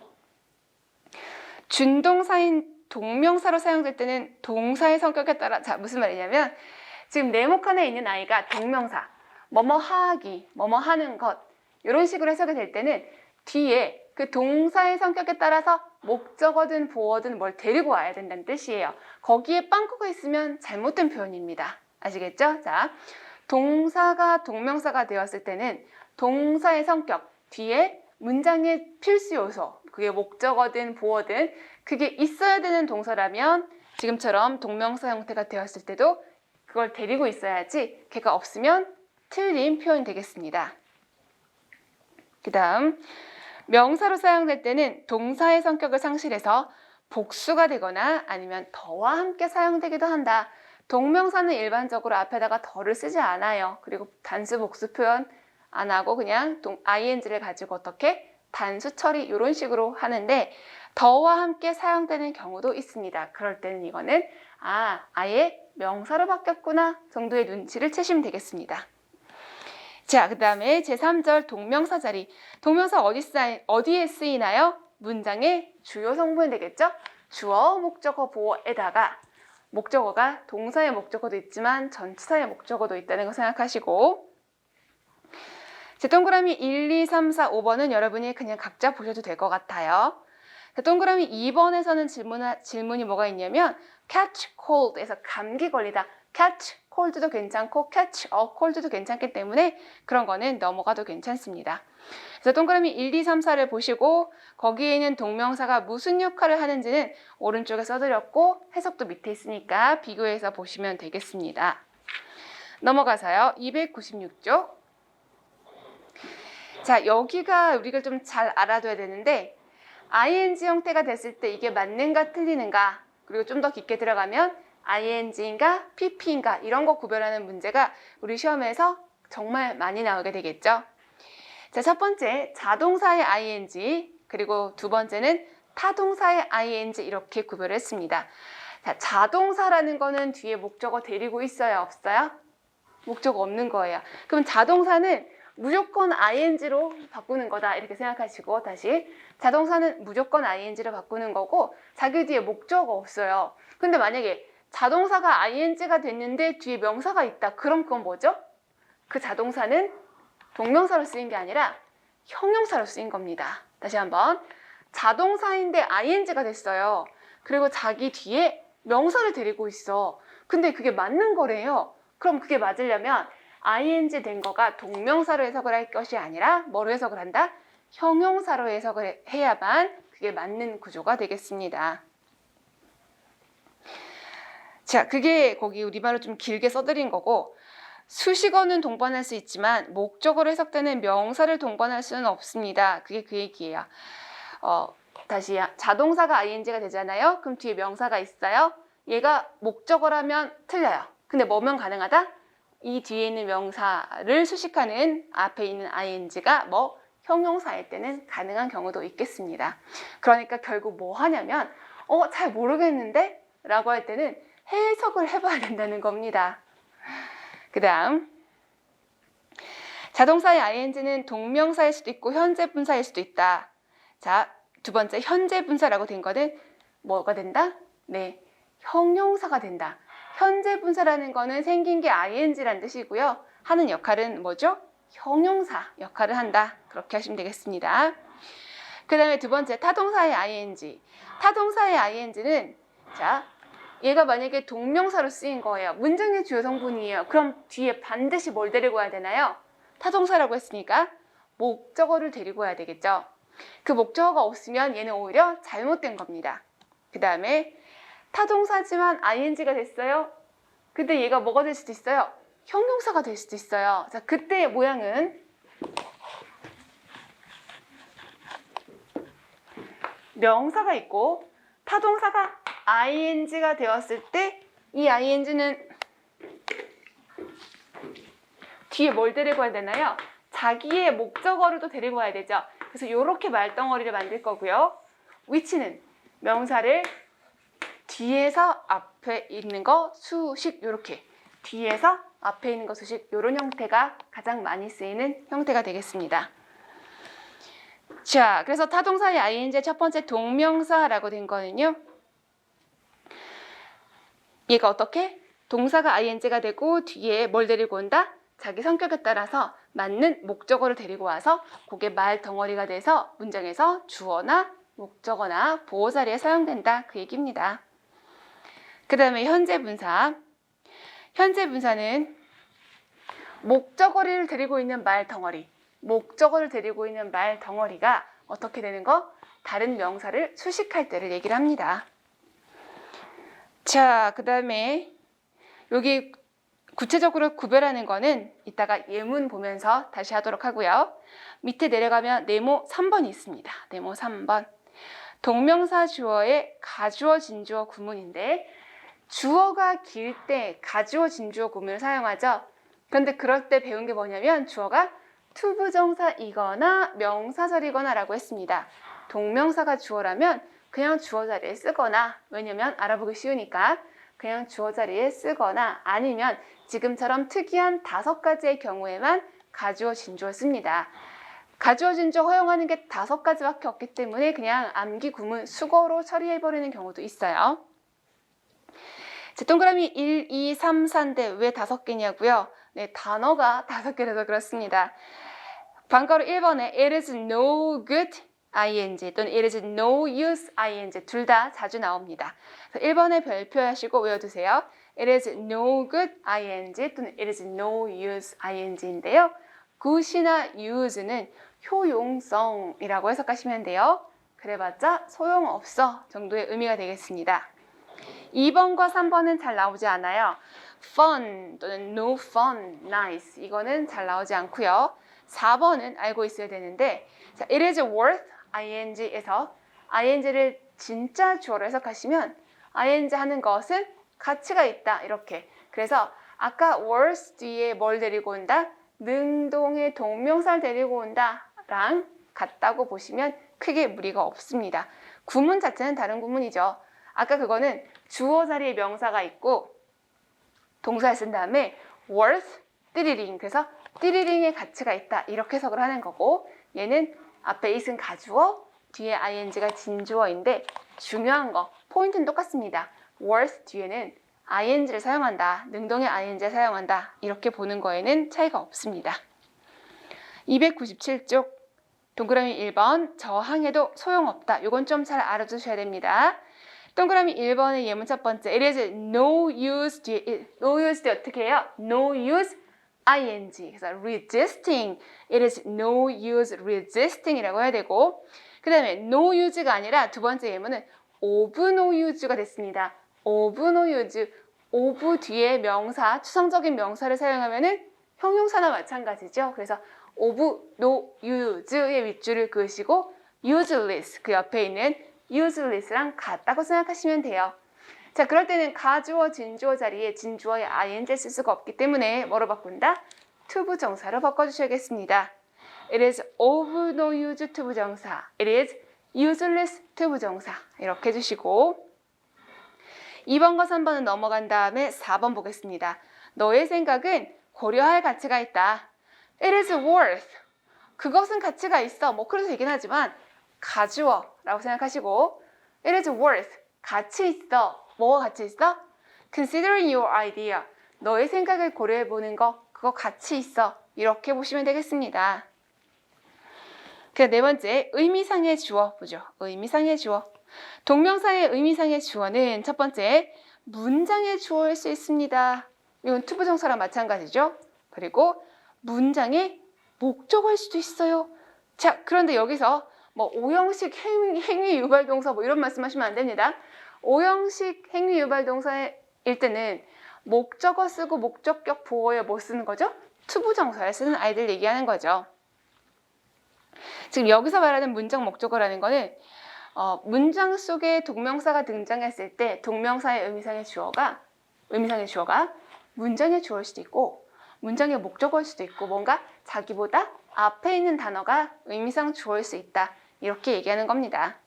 준동사인 동명사로 사용될 때는 동사의 성격에 따라, 자, 무슨 말이냐면 지금 네모칸에 있는 아이가 동명사, 뭐뭐 하기, 뭐뭐 하는 것, 이런 식으로 해석이 될 때는 뒤에 그 동사의 성격에 따라서 목적어든 보어든 뭘 데리고 와야 된다는 뜻이에요. 거기에 빵꾸가 있으면 잘못된 표현입니다. 아시겠죠? 자, 동사가 동명사가 되었을 때는 동사의 성격, 뒤에 문장의 필수 요소, 그게 목적어든 보어든 그게 있어야 되는 동사라면 지금처럼 동명사 형태가 되었을 때도 그걸 데리고 있어야지 걔가 없으면 틀린 표현이 되겠습니다. 그 다음 명사로 사용될 때는 동사의 성격을 상실해서 복수가 되거나 아니면 더와 함께 사용되기도 한다. 동명사는 일반적으로 앞에다가 더를 쓰지 않아요. 그리고 단수 복수 표현 안 하고 그냥 ing를 가지고 어떻게 단수 처리 이런 식으로 하는데 더와 함께 사용되는 경우도 있습니다. 그럴 때는 이거는 아예 명사로 바뀌었구나 정도의 눈치를 채시면 되겠습니다. 자, 그 다음에 제3절 동명사 자리. 동명사 어디에 쓰이나요? 문장의 주요 성분이 되겠죠? 주어, 목적어, 보어에다가 목적어가 동사의 목적어도 있지만 전치사의 목적어도 있다는 거 생각하시고 제 동그라미 1, 2, 3, 4, 5번은 여러분이 그냥 각자 보셔도 될 것 같아요. 제 동그라미 2번에서는 질문이 뭐가 있냐면 catch cold에서 감기 걸리다. catch cold도 괜찮고 catch a cold도 괜찮기 때문에 그런 거는 넘어가도 괜찮습니다. 그래서 동그라미 1, 2, 3, 4를 보시고 거기에 있는 동명사가 무슨 역할을 하는지는 오른쪽에 써드렸고 해석도 밑에 있으니까 비교해서 보시면 되겠습니다. 넘어가서요. 296쪽. 자, 여기가 우리가 좀 잘 알아둬야 되는데 ing 형태가 됐을 때 이게 맞는가 틀리는가 그리고 좀 더 깊게 들어가면 ing인가 pp인가 이런 거 구별하는 문제가 우리 시험에서 정말 많이 나오게 되겠죠. 자, 첫 번째 자동사의 ing 그리고 두 번째는 타동사의 ing 이렇게 구별을 했습니다. 자, 자동사라는 거는 뒤에 목적어 데리고 있어요? 없어요? 목적어 없는 거예요. 그럼 자동사는 무조건 ing로 바꾸는 거다 이렇게 생각하시고 다시 자동사는 무조건 ing로 바꾸는 거고 자기 뒤에 목적어 없어요. 근데 만약에 자동사가 ing가 됐는데 뒤에 명사가 있다. 그럼 그건 뭐죠? 그 자동사는 동명사로 쓰인 게 아니라 형용사로 쓰인 겁니다. 다시 한번 자동사인데 ing가 됐어요. 그리고 자기 뒤에 명사를 데리고 있어. 근데 그게 맞는 거래요. 그럼 그게 맞으려면 ing 된 거가 동명사로 해석을 할 것이 아니라 뭐로 해석을 한다? 형용사로 해석을 해야만 그게 맞는 구조가 되겠습니다. 자, 그게 거기 우리말로 좀 길게 써드린 거고 수식어는 동반할 수 있지만 목적어로 해석되는 명사를 동반할 수는 없습니다. 그게 그 얘기예요. 다시 자동사가 ing가 되잖아요. 그럼 뒤에 명사가 있어요. 얘가 목적어라면 틀려요. 근데 뭐면 가능하다? 이 뒤에 있는 명사를 수식하는 앞에 있는 ing가 뭐 형용사일 때는 가능한 경우도 있겠습니다. 그러니까 결국 뭐 하냐면 잘 모르겠는데? 라고 할 때는 해석을 해봐야 된다는 겁니다. 그 다음 자동사의 ing는 동명사일 수도 있고 현재 분사일 수도 있다. 자, 두 번째 현재 분사라고 된 거는 뭐가 된다? 네, 형용사가 된다. 현재 분사라는 거는 생긴 게 ing라는 뜻이고요. 하는 역할은 뭐죠? 형용사 역할을 한다. 그렇게 하시면 되겠습니다. 그 다음에 두 번째 타동사의 ing. 타동사의 ing는 자, 얘가 만약에 동명사로 쓰인 거예요. 문장의 주요 성분이에요. 그럼 뒤에 반드시 뭘 데리고 와야 되나요? 타동사라고 했으니까 목적어를 데리고 와야 되겠죠. 그 목적어가 없으면 얘는 오히려 잘못된 겁니다. 그 다음에 타동사지만 ing가 됐어요. 근데 얘가 뭐가 될 수도 있어요? 형용사가 될 수도 있어요. 자, 그때의 모양은 명사가 있고 타동사가 ing가 되었을 때 이 ing는 뒤에 뭘 데리고 와야 되나요? 자기의 목적어를 또 데리고 와야 되죠. 그래서 이렇게 말덩어리를 만들 거고요. which는 명사를 뒤에서 앞에 있는 거 수식 이렇게 뒤에서 앞에 있는 거 수식 이런 형태가 가장 많이 쓰이는 형태가 되겠습니다. 자, 그래서 타동사의 ing의 첫 번째 동명사라고 된 거는요. 얘가 어떻게? 동사가 ing가 되고 뒤에 뭘 데리고 온다? 자기 성격에 따라서 맞는 목적어를 데리고 와서 그게 말 덩어리가 돼서 문장에서 주어나 목적어나 보호 자리에 사용된다 그 얘기입니다. 그 다음에 현재 분사. 현재 분사는 목적어를 데리고 있는 말 덩어리. 목적어를 데리고 있는 말 덩어리가 어떻게 되는 거? 다른 명사를 수식할 때를 얘기를 합니다. 자, 그 다음에 여기 구체적으로 구별하는 거는 이따가 예문 보면서 다시 하도록 하고요. 밑에 내려가면 네모 3번이 있습니다. 네모 3번. 동명사 주어의 가주어 진주어 구문인데 주어가 길 때 가주어 진주어 구문을 사용하죠. 그런데 그럴 때 배운 게 뭐냐면 주어가 투부정사이거나 명사절이거나 라고 했습니다. 동명사가 주어라면 그냥 주어 자리에 쓰거나 왜냐면 알아보기 쉬우니까 그냥 주어 자리에 쓰거나 아니면 지금처럼 특이한 5가지의 경우에만 가주어 진주어 씁니다. 가주어 진주어 허용하는 게 5가지밖에 없기 때문에 그냥 암기 구문 수거로 처리해버리는 경우도 있어요. 자, 동그라미 1, 2, 3, 4인데 왜 5개냐고요? 네, 단어가 5개라서 그렇습니다. 방가로 1번에 it is no good ing 또는 it is no use ing 둘 다 자주 나옵니다. 1번에 별표하시고 외워두세요. it is no good ing 또는 it is no use ing인데요. good이나 use는 효용성이라고 해석하시면 돼요. 그래봤자 소용없어 정도의 의미가 되겠습니다. 2번과 3번은 잘 나오지 않아요. fun 또는 no fun, nice 이거는 잘 나오지 않고요. 4번은 알고 있어야 되는데 자, it is worth ing에서 ing를 진짜 주어로 해석하시면 ing 하는 것은 가치가 있다 이렇게 그래서 아까 worth 뒤에 뭘 데리고 온다? 능동의 동명사를 데리고 온다 랑 같다고 보시면 크게 무리가 없습니다. 구문 자체는 다른 구문이죠. 아까 그거는 주어 자리에 명사가 있고 동사를 쓴 다음에 worth, 띠리링 그래서 띠리링의 가치가 있다 이렇게 해석을 하는 거고 얘는 앞에 it은 가주어 뒤에 ing가 진주어인데 중요한 거 포인트는 똑같습니다. worth 뒤에는 ing를 사용한다 능동의 ing를 사용한다 이렇게 보는 거에는 차이가 없습니다. 297쪽 동그라미 1번 저항해도 소용없다 이건 좀 잘 알아두셔야 됩니다. 동그라미 1번의 예문 첫 번째 it is no use 뒤에 no use 뒤에 어떻게 해요? no use ing 그래서 resisting it is no use resisting 이라고 해야 되고 그 다음에 no use가 아니라 두 번째 예문은 of no use가 됐습니다. of no use of 뒤에 명사 추상적인 명사를 사용하면은 형용사나 마찬가지죠. 그래서 of no use의 윗줄을 그으시고 useless 그 옆에 있는 useless랑 같다고 생각하시면 돼요. 자, 그럴 때는 가주어, 진주어 자리에 진주어의 ing를 쓸 수가 없기 때문에 뭐로 바꾼다? 투부정사로 바꿔주셔야겠습니다. It is of no use 투부정사. It is useless 투부정사. 이렇게 해주시고 2번과 3번은 넘어간 다음에 4번 보겠습니다. 너의 생각은 고려할 가치가 있다. It is worth. 그것은 가치가 있어. 뭐 그래서 얘기는 하지만 가주어라고 생각하시고 It is worth. 가치 있어. 뭐가 가치 있어? Considering your idea. 너의 생각을 고려해보는 거 그거 가치 있어. 이렇게 보시면 되겠습니다. 그 네 번째 의미상의 주어 보죠. 의미상의 주어. 동명사의 의미상의 주어는 첫 번째 문장의 주어일 수 있습니다. 이건 투부정사랑 마찬가지죠. 그리고 문장의 목적어일 수도 있어요. 자, 그런데 여기서 뭐 오형식 행위 유발 동사 뭐 이런 말씀하시면 안 됩니다. 오형식 행위 유발 동사일 때는 목적어 쓰고 목적격 보어에 뭐 쓰는 거죠? 투부정사를 쓰는 아이들 얘기하는 거죠. 지금 여기서 말하는 문장 목적어라는 거는 문장 속에 동명사가 등장했을 때 동명사의 의미상의 주어가 문장의 주어일 수도 있고 문장의 목적어일 수도 있고 뭔가 자기보다 앞에 있는 단어가 의미상 주어일 수 있다. 이렇게 얘기하는 겁니다.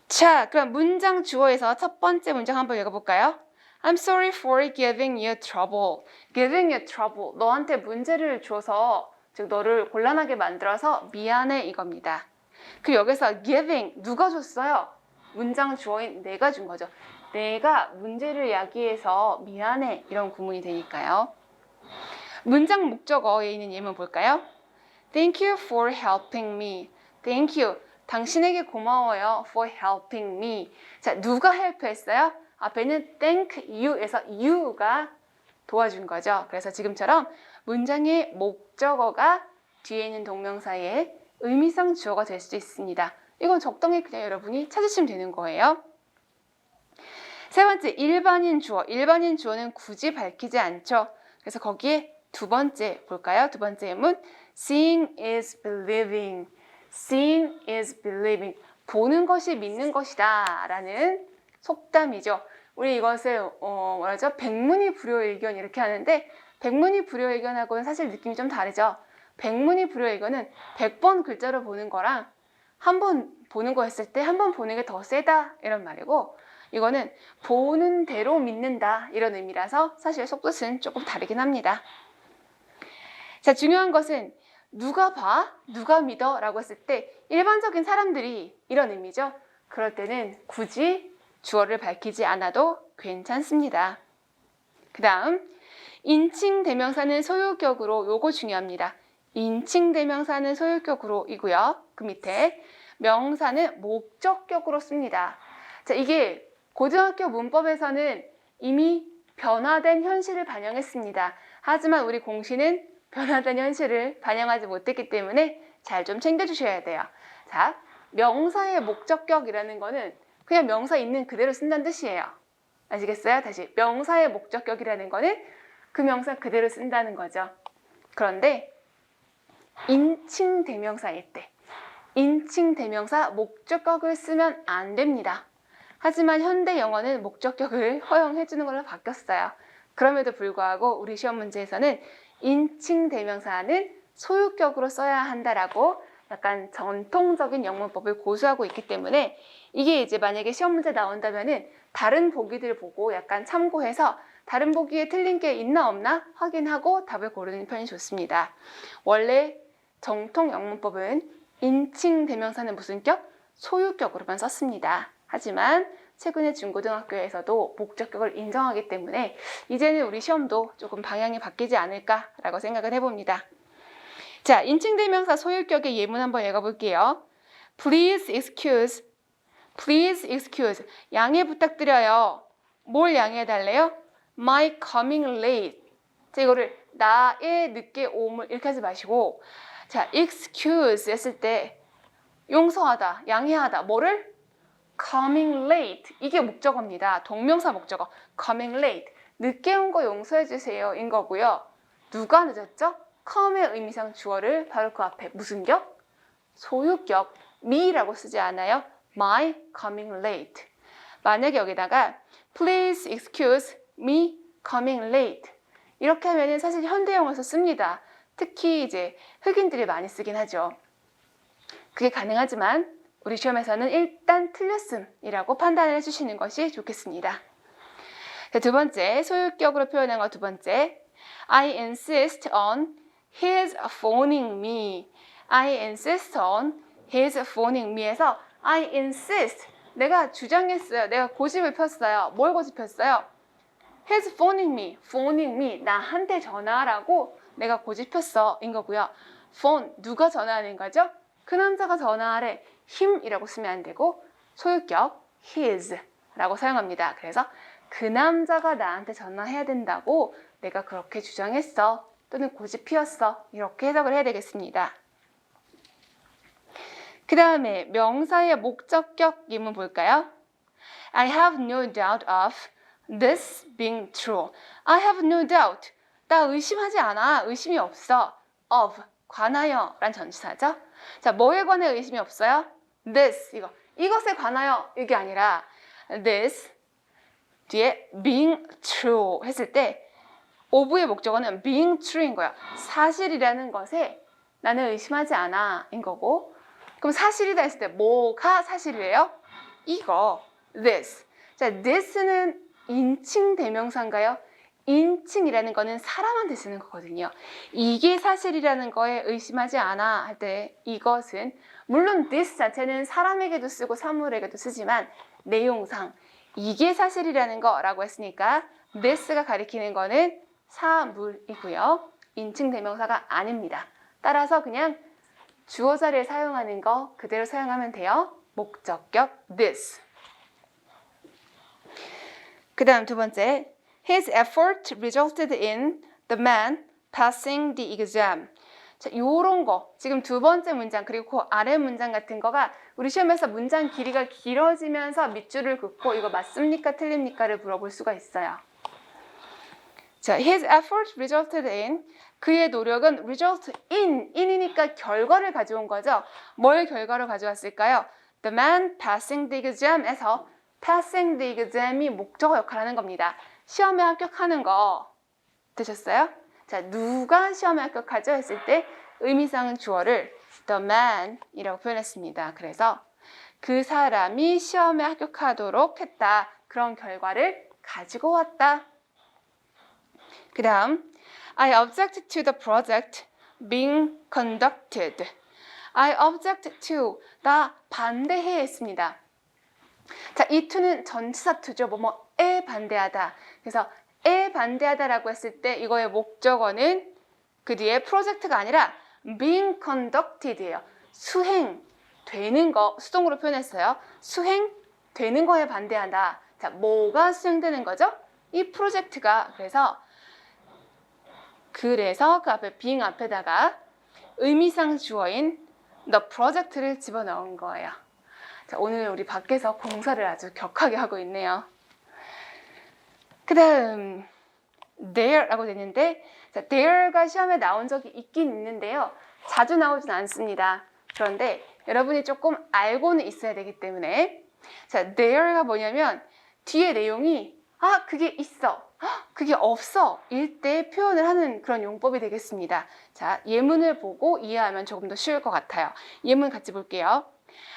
자, 그럼 문장 주어에서 첫 번째 문장 한번 읽어볼까요? I'm sorry for giving you trouble. Giving you trouble. 너한테 문제를 줘서, 즉 너를 곤란하게 만들어서 미안해 이겁니다. 그리고 여기서 giving, 누가 줬어요? 문장 주어인 내가 준 거죠. 내가 문제를 야기해서 미안해 이런 구문이 되니까요. 문장 목적어에 있는 예문 볼까요? Thank you for helping me. Thank you. 당신에게 고마워요. For helping me. 자, 누가 help했어요? 앞에는 thank you에서 you가 도와준 거죠. 그래서 지금처럼 문장의 목적어가 뒤에 있는 동명사의 의미상 주어가 될 수 있습니다. 이건 적당히 그냥 여러분이 찾으시면 되는 거예요. 세 번째, 일반인 주어. 일반인 주어는 굳이 밝히지 않죠. 그래서 거기에 두 번째 볼까요? 두 번째 예문. Seeing is believing. Seeing is believing. 보는 것이 믿는 것이다 라는 속담이죠. 우리 이것을 뭐라죠? 백문이불여일견 이렇게 하는데 백문이불여일견하고는 사실 느낌이 좀 다르죠. 백문이불여일견은 100번 글자로 보는 거랑 한 번 보는 거 했을 때 한 번 보는 게 더 세다 이런 말이고, 이거는 보는 대로 믿는다 이런 의미라서 사실 속뜻은 조금 다르긴 합니다. 자, 중요한 것은 누가 봐? 누가 믿어? 라고 했을 때 일반적인 사람들이 이런 의미죠. 그럴 때는 굳이 주어를 밝히지 않아도 괜찮습니다. 그 다음 인칭 대명사는 소유격으로, 요거 중요합니다. 인칭 대명사는 소유격으로 이고요. 그 밑에 명사는 목적격으로 씁니다. 자, 이게 고등학교 문법에서는 이미 변화된 현실을 반영했습니다. 하지만 우리 공시는 변화된 현실을 반영하지 못했기 때문에 잘 좀 챙겨주셔야 돼요. 자, 명사의 목적격이라는 거는 그냥 명사 있는 그대로 쓴다는 뜻이에요. 아시겠어요? 다시, 명사의 목적격이라는 거는 그 명사 그대로 쓴다는 거죠. 그런데 인칭 대명사일 때 인칭 대명사 목적격을 쓰면 안 됩니다. 하지만 현대 영어는 목적격을 허용해 주는 걸로 바뀌었어요. 그럼에도 불구하고 우리 시험 문제에서는 인칭 대명사는 소유격으로 써야 한다라고 약간 전통적인 영문법을 고수하고 있기 때문에 이게 이제 만약에 시험 문제 나온다면은 다른 보기들 보고 약간 참고해서 다른 보기에 틀린 게 있나 없나 확인하고 답을 고르는 편이 좋습니다. 원래 정통 영문법은 인칭 대명사는 무슨 격? 소유격으로만 썼습니다. 하지만 최근에 중고등학교에서도 목적격을 인정하기 때문에 이제는 우리 시험도 조금 방향이 바뀌지 않을까라고 생각을 해봅니다. 자, 인칭 대명사 소유격의 예문 한번 읽어볼게요. Please excuse. Please excuse. 양해 부탁드려요. 뭘 양해해달래요? My coming late. 자, 이거를 나의 늦게 옴을 이렇게 하지 마시고, 자, excuse 했을 때 용서하다, 양해하다. 뭐를? coming late. 이게 목적어입니다. 동명사 목적어. coming late. 늦게 온 거 용서해 주세요 인 거고요. 누가 늦었죠? come의 의미상 주어를 바로 그 앞에 무슨 격? 소유격 me라고 쓰지 않아요. my coming late. 만약에 여기다가 please excuse me coming late 이렇게 하면은 사실 현대영어에서 씁니다. 특히 이제 흑인들이 많이 쓰긴 하죠. 그게 가능하지만 우리 시험에서는 일단 틀렸음이라고 판단을 해주시는 것이 좋겠습니다. 자, 두 번째, 소유격으로 표현한 거 두 번째. I insist on his phoning me. I insist on his phoning me에서 I insist, 내가 주장했어요. 내가 고집을 폈어요. 뭘 고집했어요? His phoning me, phoning me, 나한테 전화하라고 내가 고집했어 인 거고요. phone, 누가 전화하는 거죠? 그 남자가 전화하래. him이라고 쓰면 안 되고 소유격 his라고 사용합니다. 그래서 그 남자가 나한테 전화해야 된다고 내가 그렇게 주장했어 또는 고집 피웠어 이렇게 해석을 해야 되겠습니다. 그 다음에 명사의 목적격 예문 볼까요? I have no doubt of this being true. I have no doubt. 나 의심하지 않아. 의심이 없어. of, 관하여 란 전치사죠. 자, 뭐에 관해 의심이 없어요? this, 이것에 관하여 이게 아니라 this 뒤에 being true 했을 때 of의 목적어는 being true인 거야. 사실이라는 것에 나는 의심하지 않아 인 거고, 그럼 사실이다 했을 때 뭐가 사실이래요? 이거, this. 자, this는 인칭 대명사인가요? 인칭이라는 거는 사람한테 쓰는 거거든요. 이게 사실이라는 거에 의심하지 않아 할 때 이것은, 물론 this 자체는 사람에게도 쓰고 사물에게도 쓰지만 내용상 이게 사실이라는 거라고 했으니까 this가 가리키는 거는 사물이고요. 인칭 대명사가 아닙니다. 따라서 그냥 주어 자리에 사용하는 거 그대로 사용하면 돼요. 목적격 this. 그 다음 두 번째, His effort resulted in the man passing the exam. 자, 요런 거, 지금 두 번째 문장 그리고 그 아래 문장 같은 거가 우리 시험에서 문장 길이가 길어지면서 밑줄을 긋고 이거 맞습니까 틀립니까를 물어볼 수가 있어요. 자, his effort resulted in, 그의 노력은 result in이니까 결과를 가져온 거죠. 뭘 결과로 가져왔을까요? The man passing the exam에서 passing the exam이 목적어 역할을 하는 겁니다. 시험에 합격하는 거 되셨어요? 자, 누가 시험에 합격하죠? 했을 때 의미상 주어를 the man이라고 표현했습니다. 그래서 그 사람이 시험에 합격하도록 했다. 그런 결과를 가지고 왔다. 그 다음, I object to the project being conducted. I object to, 나 반대해 했습니다. 자, 이 to는 전치사 to죠. 뭐뭐에 반대하다. 그래서 에 반대하다라고 했을 때 이거의 목적어는 그 뒤에 프로젝트가 아니라 being conducted예요. 수행되는 거, 수동으로 표현했어요. 수행되는 거에 반대한다. 자, 뭐가 수행되는 거죠? 이 프로젝트가. 그래서 그 앞에 being 앞에다가 의미상 주어인 the project를 집어넣은 거예요. 자, 오늘 우리 밖에서 공사를 아주 격하게 하고 있네요. 그 다음 there라고 되는데, 자, there가 시험에 나온 적이 있긴 있는데요. 자주 나오진 않습니다. 그런데 여러분이 조금 알고는 있어야 되기 때문에, 자, there가 뭐냐면 뒤에 내용이 그게 있어, 그게 없어 일 때 표현을 하는 그런 용법이 되겠습니다. 자, 예문을 보고 이해하면 조금 더 쉬울 것 같아요. 예문 같이 볼게요.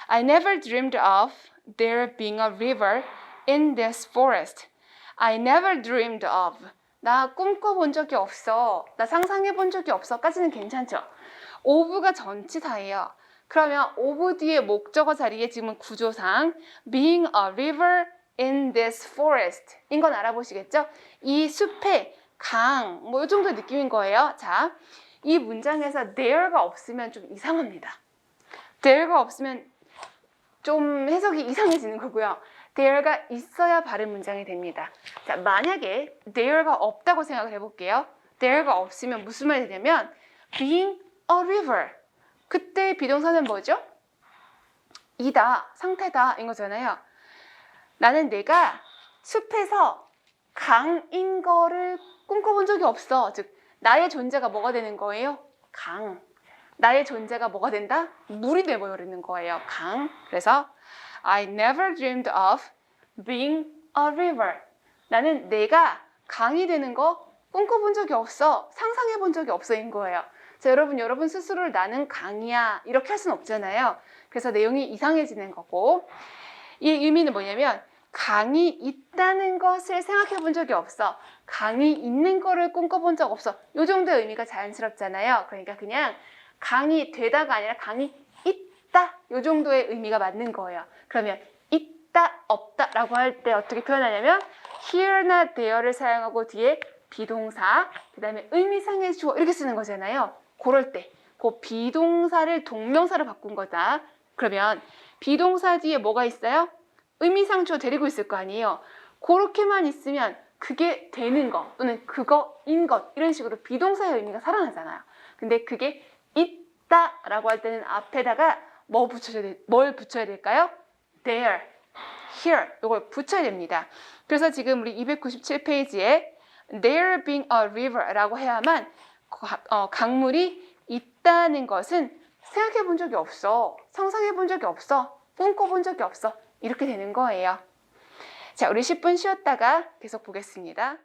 I never dreamed of there being a river in this forest. I never dreamed of. 나 꿈꿔본 적이 없어. 나 상상해본 적이 없어. 까지는 괜찮죠? of가 전치사예요. 그러면 of 뒤에 목적어 자리에 지금 구조상 being a river in this forest 인 건 알아보시겠죠? 이 숲에 강, 뭐 이 정도 느낌인 거예요. 자, 이 문장에서 there가 없으면 좀 이상합니다. there가 없으면 좀 해석이 이상해지는 거고요. there가 있어야 바른 문장이 됩니다. 자, 만약에 there가 없다고 생각을 해볼게요. there가 없으면 무슨 말이 되냐면 being a river. 그때 비동사는 뭐죠? 이다, 상태다 인 거잖아요. 나는 내가 숲에서 강인 거를 꿈꿔본 적이 없어. 즉, 나의 존재가 뭐가 되는 거예요? 강. 나의 존재가 뭐가 된다? 물이 되어버리는 거예요. 강. 그래서 I never dreamed of being a river. 나는 내가 강이 되는 거 꿈꿔본 적이 없어. 상상해본 적이 없어인 거예요. 자, 여러분 스스로를 나는 강이야 이렇게 할 수는 없잖아요. 그래서 내용이 이상해지는 거고, 이 의미는 뭐냐면 강이 있다는 것을 생각해 본 적이 없어. 강이 있는 거를 꿈꿔본 적 없어. 이 정도의 의미가 자연스럽잖아요. 그러니까 그냥 강이 되다가 아니라 강이 있다. 이 정도의 의미가 맞는 거예요. 그러면 있다, 없다 라고 할 때 어떻게 표현하냐면 here나 there를 사용하고 뒤에 비동사, 그 다음에 의미상의 주어 이렇게 쓰는 거잖아요. 그럴 때 그 비동사를 동명사로 바꾼 거다. 그러면 비동사 뒤에 뭐가 있어요? 의미상 주어 데리고 있을 거 아니에요. 그렇게만 있으면 그게 되는 거 또는 그거인 것 이런 식으로 비동사의 의미가 살아나잖아요. 근데 그게 있다라고 할 때는 앞에다가 뭘 붙여야 될까요? there, here 이걸 붙여야 됩니다. 그래서 지금 우리 297페이지에 there being a river라고 해야만 강물이 있다는 것은 생각해 본 적이 없어, 상상해 본 적이 없어, 꿈꿔본 적이 없어 이렇게 되는 거예요. 자, 우리 10분 쉬었다가 계속 보겠습니다.